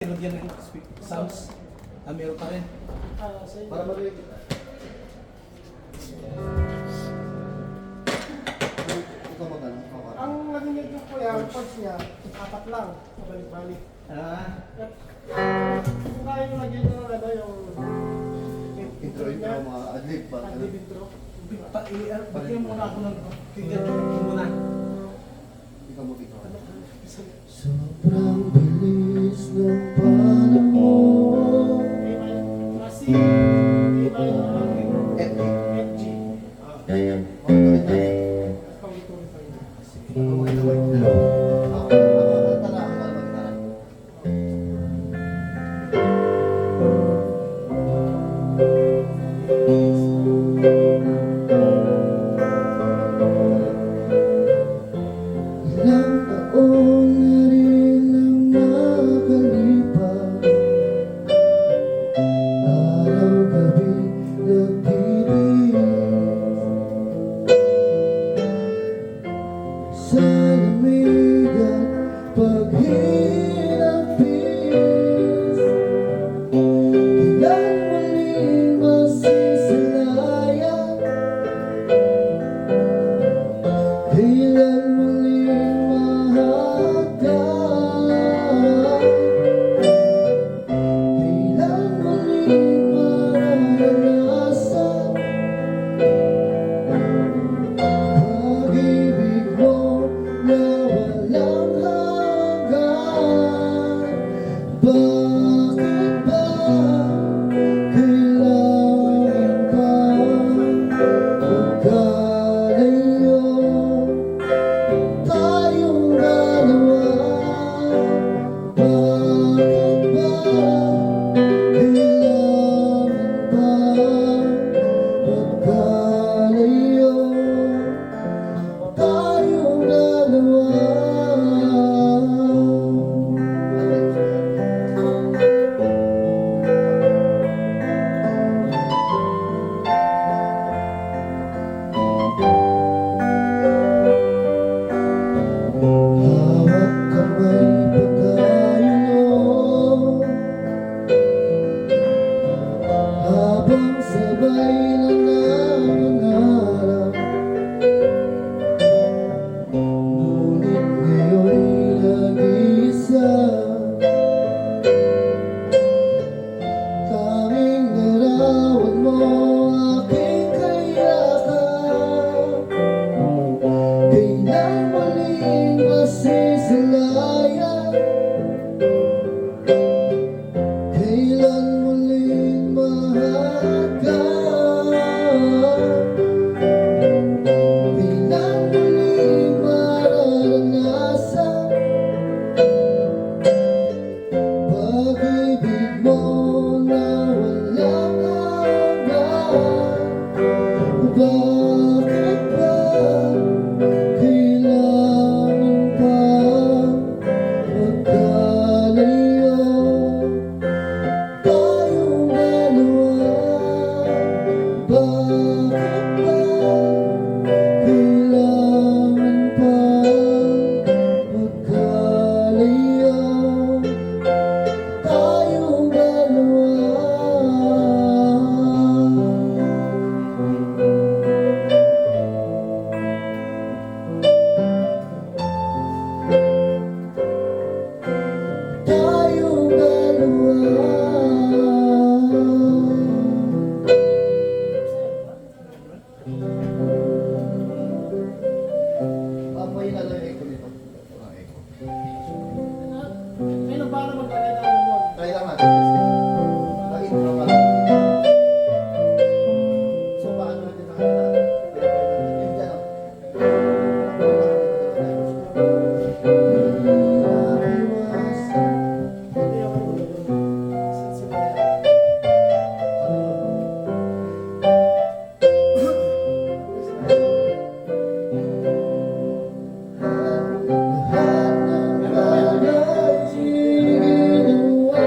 nilagyan ng sounds. Meron pa rin. Para marinig. Ikaw magano? Ang narinig ko po yung chords niya, apat lang, balik-balik. Kung kaya nyo lagyan nyo ng Intro, mga adlib ba? adlib intro. Bigyan muna ako ng kigyan muna. Ikaw mo ikaw. Sobrang bilis ng panahon. Kasi, iba yung FG. Yan. Matuloy tayo. Paulit-ulit pa yun. Ako mo ito. Ako kanta na. Ako magkita. Ilang taon na rin ang nakalipas, araw-gabi nagtitiis sa lamig at paghihirapis. Kailan muling masisilayan? Kailan muling mahagdan? Kailan muling mararanasan pag-ibig mo na walang hanggan? Bakit ba kailangan pa magkalayo? Tayong dalawa, bakit ba kailangan pa magkalayo? Tayong dalawa. Hawak kamay pagkayuno, habang sabay lang nangangarap. Ngunit ngayon'y nag-iisa, tanging larawan mo aking kayakap. Kailan muling masisilayan? Kailan muling mahagdan? Kailan muling mararanasan pag-ibig mo na walang hanggan? Bakit ba kailangan pa magkalayo? Tayong dalawa, bakit ba kailangan pa magkalayo? Tayong dalawa. Tayong dalawa. May nalo yung echo nito. Ang echo. May nabala maglagay ng ano. Try lang natin. Intro pa lang. So, paano natin sa kanila? Yung dyan, oh. Hindi ako simula. Lahat ng bagay ginawa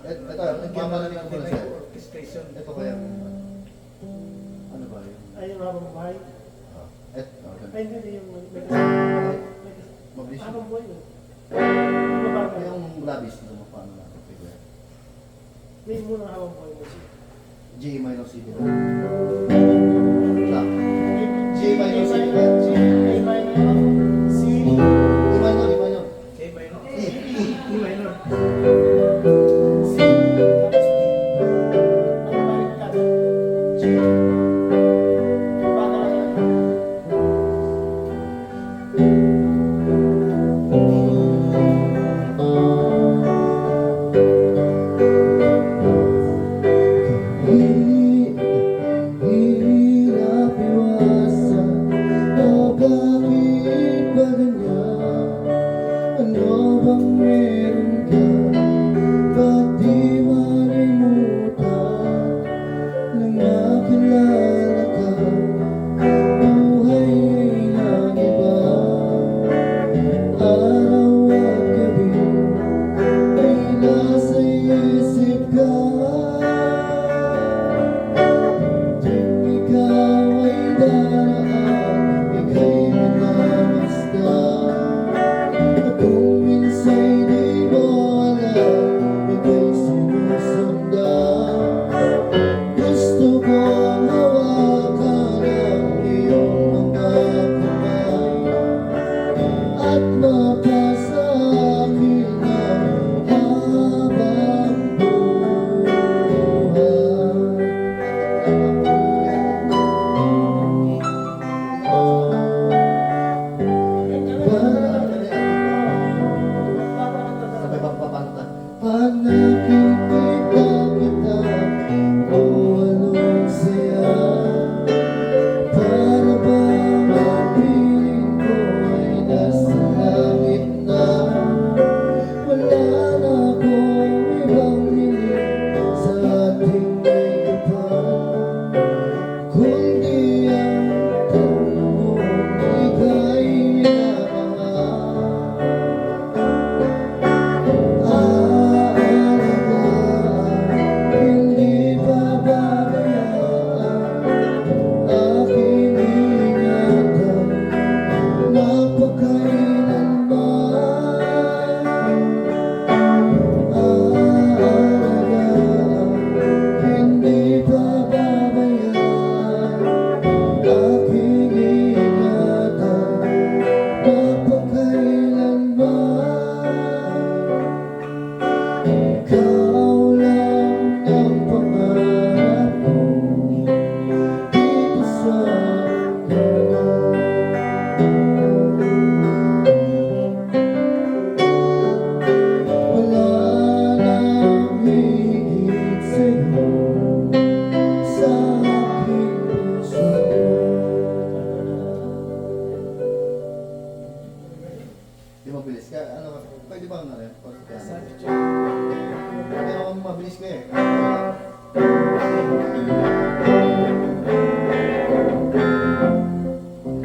Ito, nagmamalamin ko muna sa'yo. Orchestration. Ito kaya. Ano ba yun? Ay, yung habang buhay. Ito. Ay, hindi yung may kasama. Mabilis yun. Habang buhay yun. Yung babago. Yung labis, ito mo paano natin. May muna habang buhay mo siya. G minor C. Stop. G minor C. G, A minor, C, E minor, E minor. A minor. E, E. E minor. C, tapos D. Ang balik ka. G. Baka lang. Hirap iwasan. O bakit ba ganyan? Ano bang meron ka? Ba't di malimutan na makilala ka? Buhay ay nag-iba. Araw at gabi ay nasa isip ka. Tuwing ikaw ay daraan, ika'y minamasdan. At kung minsa'y di mo alam, ika'y sinusundan. Gusto kong hawakan ang iyong mga kamay at mapasa akin ang habang Sabay pagpapanta. pag nakikita kita, o anong saya. Para bang ang piling ko ay nasa langit na. Wala na akong ibang hiling sa ating may kapal, kundi ang tanong mo ika'y minamahal. Aalagaan, hindi pababayaan, aking ingatan, napakailanman. Aalagaan, hindi pababayaan, aking ingatan, napakailanman. Ikaw lang ang pangarap ko dito sa mundo. Wala nang hihigit sa'yo sa aking puso. Di mabilis ka. Ano, pwede ba ano rin? Sabi siya. Pero mabilis ka eh.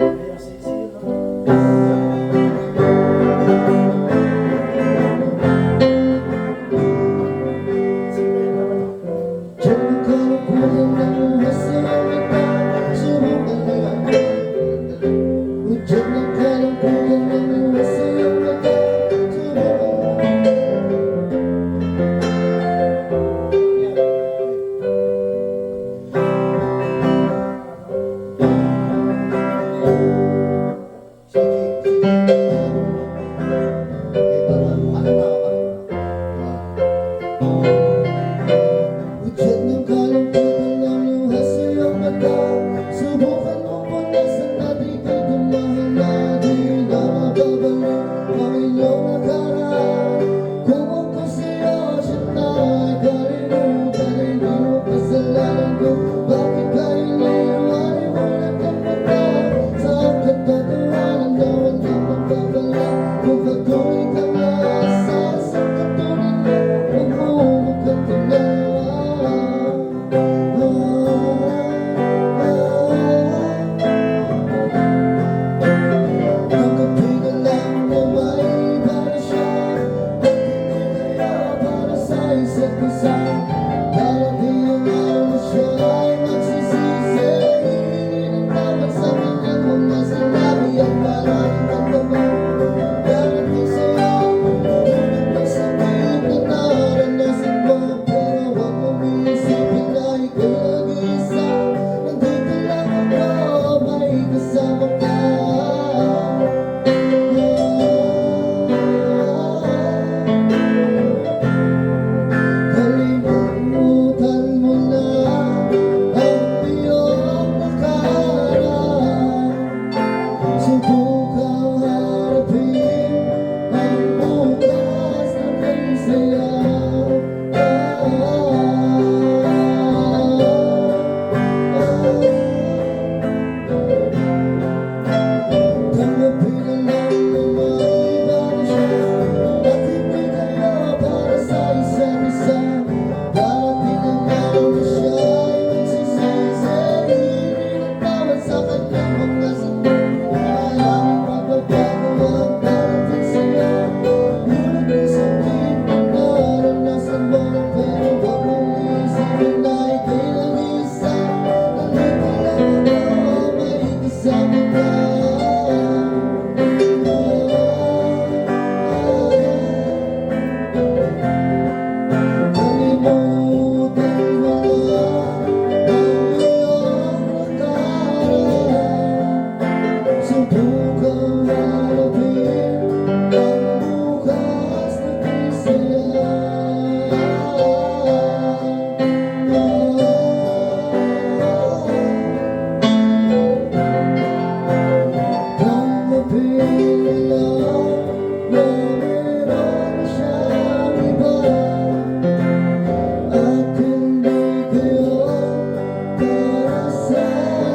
Ayun, C, C, no? C, naman. Diyan nagkaroon ng hasang mata, subukan na lang. Diyan nagkaroon ng hasang mata, subukan na lang. isa't isa